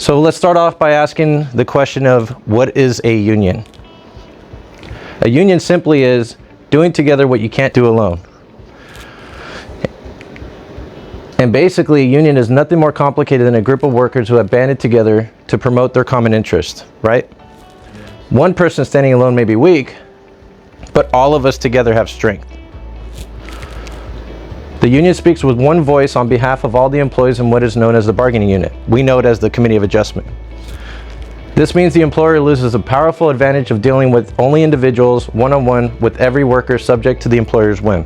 So let's start off by asking the question of what is a union? A union simply is doing together what you can't do alone. And basically, a union is nothing more complicated than a group of workers who have banded together to promote their common interest, right? One person standing alone may be weak, but all of us together have strength. The union speaks with one voice on behalf of all the employees in what is known as the bargaining unit. We know it as the Committee of Adjustment. This means the employer loses a powerful advantage of dealing with only individuals one-on-one with every worker subject to the employer's whim.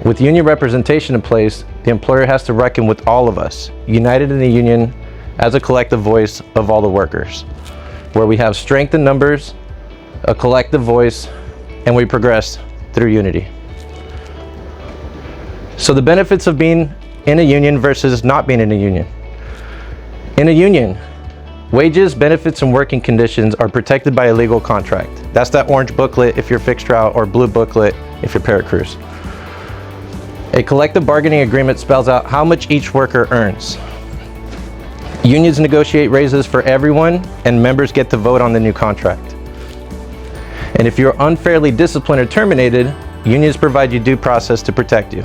With union representation in place, the employer has to reckon with all of us, united in the union as a collective voice of all the workers, where we have strength in numbers, a collective voice, and we progress through unity. So the benefits of being in a union versus not being in a union. In a union, wages, benefits, and working conditions are protected by a legal contract. That's that orange booklet if you're fixed route, or blue booklet if you're paracrews. A collective bargaining agreement spells out how much each worker earns. Unions negotiate raises for everyone, and members get to vote on the new contract. And if you're unfairly disciplined or terminated, unions provide you due process to protect you.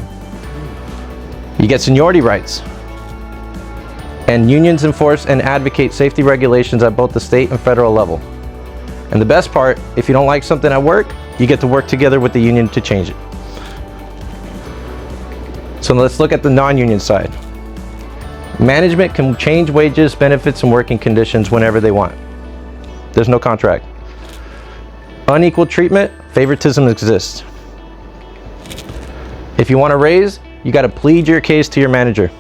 You get seniority rights. And unions enforce and advocate safety regulations at both the state and federal level. And the best part, if you don't like something at work, you get to work together with the union to change it. So let's look at the non-union side. Management can change wages, benefits, and working conditions whenever they want. There's no contract. Unequal treatment, favoritism exists. If you want a raise, you got to plead your case to your manager.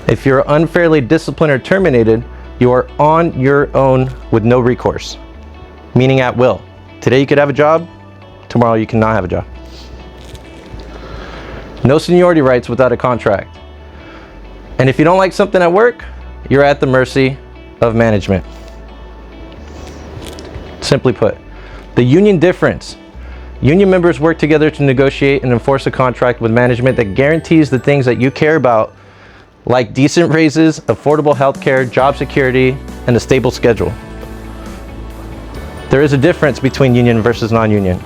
If you're unfairly disciplined or terminated, you are on your own with no recourse, meaning at will. Today you could have a job, tomorrow you cannot have a job. No seniority rights without a contract. And if you don't like something at work, you're at the mercy of management. Simply put, the union difference. Union members work together to negotiate and enforce a contract with management that guarantees the things that you care about, like decent raises, affordable health care, job security, and a stable schedule. There is a difference between union versus non-union.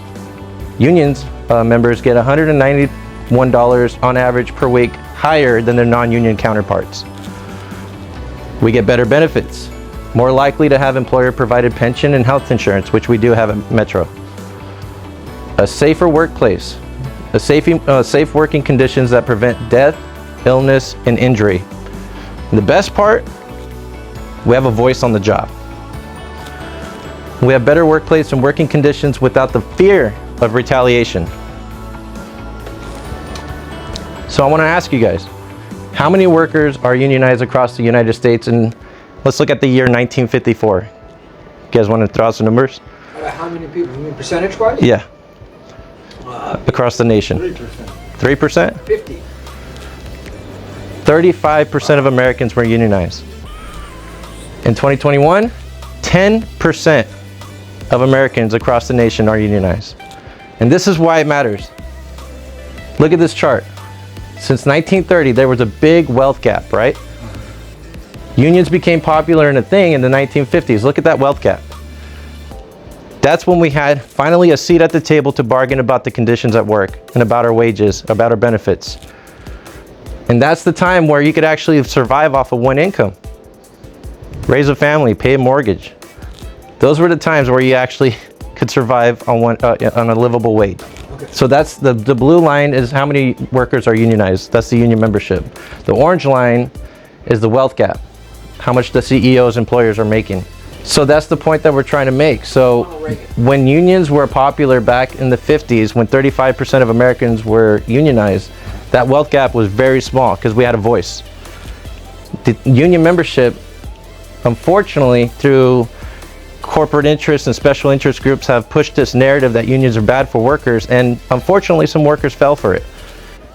Unions members get $191 on average per week higher than their non-union counterparts. We get better benefits, more likely to have employer-provided pension and health insurance, which we do have at Metro. A safer workplace, safe working conditions that prevent death, illness, and injury. And the best part, we have a voice on the job. We have better workplace and working conditions without the fear of retaliation. So I want to ask you guys, how many workers are unionized across the United States? And let's look at the year 1954. You guys want to throw out some numbers? How many people? You mean percentage-wise? Yeah. Across the nation. 3%? 50. 35% of Americans were unionized. In 2021, 10% of Americans across the nation are unionized. And this is why it matters. Look at this chart. Since 1930, there was a big wealth gap, right? Unions became popular and a thing in the 1950s. Look at that wealth gap. That's when we had finally a seat at the table to bargain about the conditions at work and about our wages, about our benefits. And that's the time where you could actually survive off of one income, raise a family, pay a mortgage. Those were the times where you actually could survive on on a livable wage. Okay. So that's the blue line is how many workers are unionized. That's the union membership. The orange line is the wealth gap, how much the CEOs, employers are making. So that's the point that we're trying to make. So when unions were popular back in the 50s, when 35% of Americans were unionized, that wealth gap was very small because we had a voice. The union membership, unfortunately, through corporate interests and special interest groups have pushed this narrative that unions are bad for workers, and unfortunately some workers fell for it.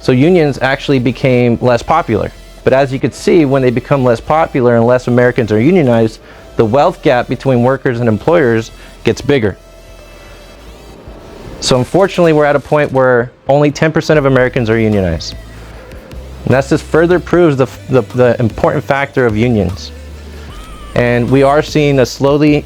So unions actually became less popular. But as you can see, when they become less popular and less Americans are unionized, the wealth gap between workers and employers gets bigger. So unfortunately, we're at a point where only 10% of Americans are unionized. And that's just further proves the important factor of unions. And we are seeing a slowly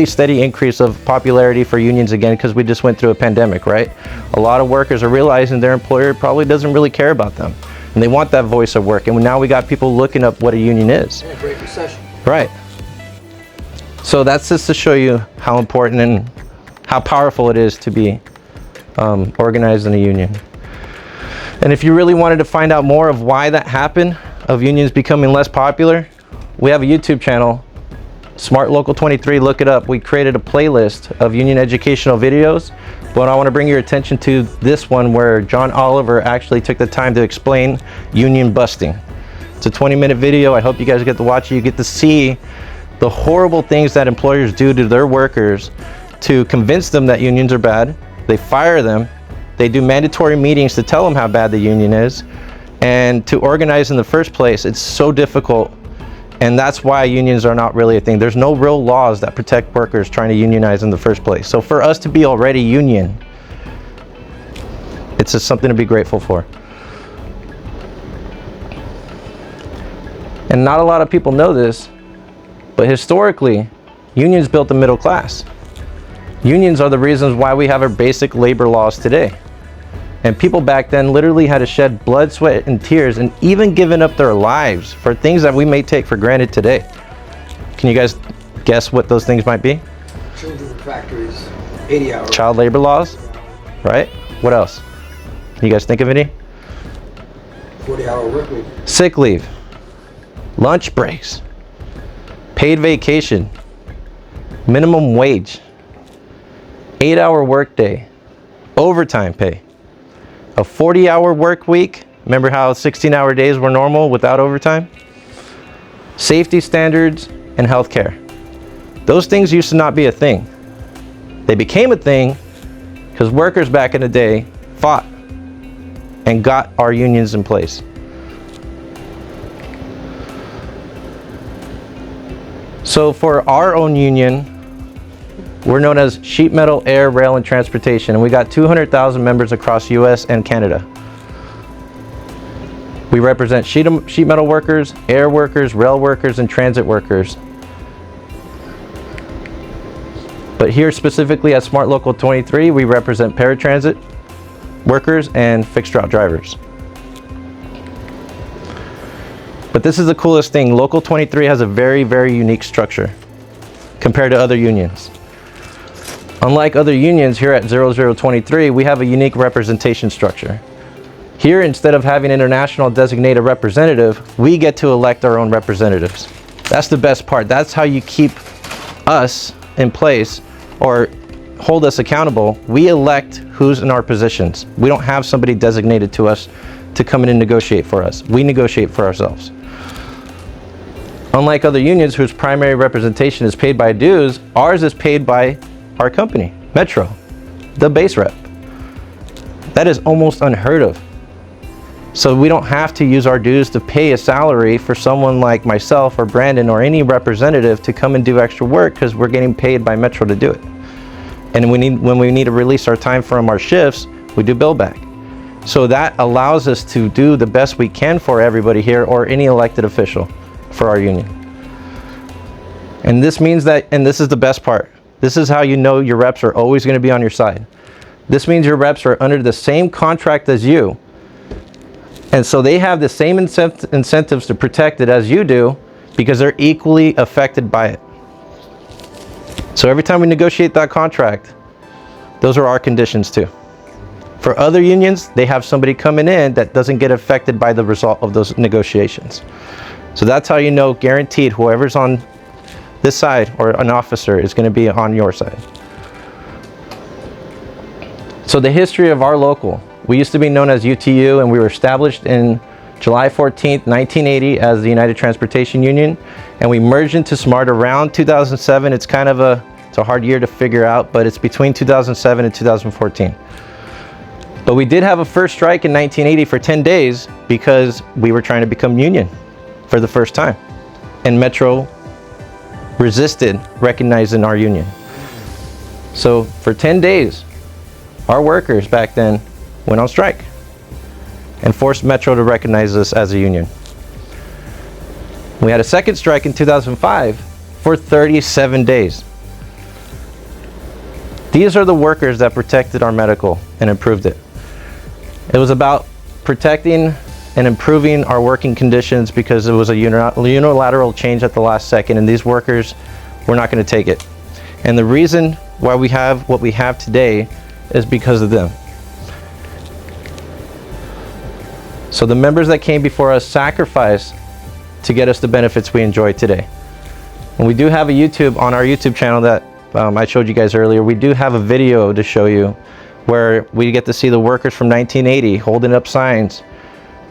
steady increase of popularity for unions again, because we just went through a pandemic, right? A lot of workers are realizing their employer probably doesn't really care about them, and they want that voice of work. And now we got people looking up what a union is. Yeah, Great Recession. Right. So that's just to show you how important and how powerful it is to be organized in a union. And if you really wanted to find out more of why that happened, of unions becoming less popular, we have a YouTube channel, Smart Local 23. Look it up. We created a playlist of union educational videos, but I want to bring your attention to this one where John Oliver actually took the time to explain union busting. It's a 20-minute video. I hope you guys get to watch it. You get to see the horrible things that employers do to their workers to convince them that unions are bad. They fire them. They do mandatory meetings to tell them how bad the union is. And to organize in the first place, it's so difficult. And that's why unions are not really a thing. There's no real laws that protect workers trying to unionize in the first place. So for us to be already union, it's just something to be grateful for. And not a lot of people know this, but historically, unions built the middle class. Unions are the reasons why we have our basic labor laws today. And people back then literally had to shed blood, sweat, and tears, and even given up their lives for things that we may take for granted today. Can you guys guess what those things might be? Children in factories, 80 hours. Child labor laws, right? What else? Can you guys think of any? 40-hour work week. Sick leave, lunch breaks, paid vacation, minimum wage, 8-hour workday, overtime pay, a 40-hour work week. Remember how 16-hour days were normal without overtime? Safety standards and healthcare. Those things used to not be a thing. They became a thing because workers back in the day fought and got our unions in place. So for our own union, we're known as Sheet Metal, Air, Rail, and Transportation, and we got 200,000 members across US and Canada. We represent sheet metal workers, air workers, rail workers, and transit workers. But here specifically at Smart Local 23, we represent paratransit workers and fixed route drivers. But this is the coolest thing. Local 23 has a very, very unique structure compared to other unions. Unlike other unions here at 0023, we have a unique representation structure. Here, instead of having international designated representative, we get to elect our own representatives. That's the best part. That's how you keep us in place or hold us accountable. We elect who's in our positions. We don't have somebody designated to us to come in and negotiate for us. We negotiate for ourselves. Unlike other unions whose primary representation is paid by dues, ours is paid by our company, Metro, the base rep. That is almost unheard of. So we don't have to use our dues to pay a salary for someone like myself or Brandon or any representative to come and do extra work, because we're getting paid by Metro to do it. And when we need to release our time from our shifts, we do bill back. So that allows us to do the best we can for everybody here or any elected official for our union. And this means that, and this is the best part, this is how you know your reps are always going to be on your side. This means your reps are under the same contract as you. And so they have the same incentives to protect it as you do, because they're equally affected by it. So every time we negotiate that contract, those are our conditions too. For other unions, they have somebody coming in that doesn't get affected by the result of those negotiations. So that's how you know, guaranteed, whoever's on this side or an officer is going to be on your side. So the history of our local, we used to be known as UTU, and we were established in July 14th, 1980 as the United Transportation Union, and we merged into SMART around 2007. It's kind of it's a hard year to figure out, but it's between 2007 and 2014. But we did have a first strike in 1980 for 10 days because we were trying to become union for the first time. And Metro resisted recognizing our union. So for 10 days, our workers back then went on strike. and forced Metro to recognize us as a union. We had a second strike in 2005 for 37 days. These are the workers that protected our medical and improved it. It was about protecting and improving our working conditions because it was a unilateral change at the last second, and these workers were not going to take it. And the reason why we have what we have today is because of them. So the members that came before us sacrificed to get us the benefits we enjoy today. And we do have a YouTube on our YouTube channel that I showed you guys earlier. We do have a video to show you where we get to see the workers from 1980 holding up signs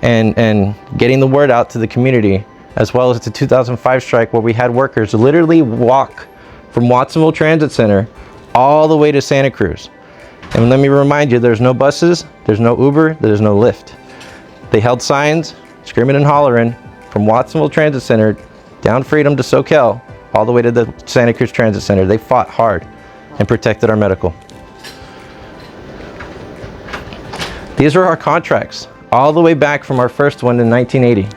and getting the word out to the community, as well as the 2005 strike where we had workers literally walk from Watsonville Transit Center all the way to Santa Cruz. And let me remind you, there's no buses, there's no Uber, there's no Lyft. They held signs, screaming and hollering, from Watsonville Transit Center down Freedom to Soquel, all the way to the Santa Cruz Transit Center. They fought hard and protected our medical. These are our contracts, all the way back from our first one in 1980.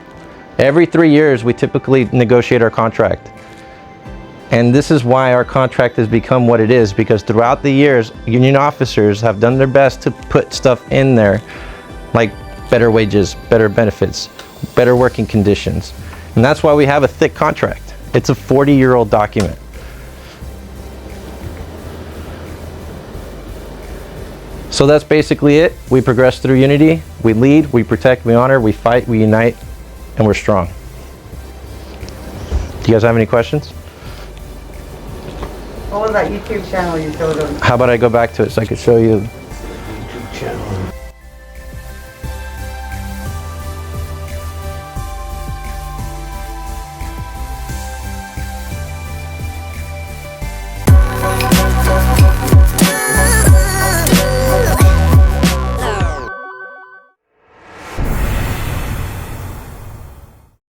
Every 3 years, we typically negotiate our contract. And this is why our contract has become what it is, because throughout the years, union officers have done their best to put stuff in there, like better wages, better benefits, better working conditions. And that's why we have a thick contract. It's a 40-year-old document. So that's basically it. We progress through unity, we lead, we protect, we honor, we fight, we unite, and we're strong. Do you guys have any questions? What was that YouTube channel you showed them? How about I go back to it so I could show you? YouTube channel.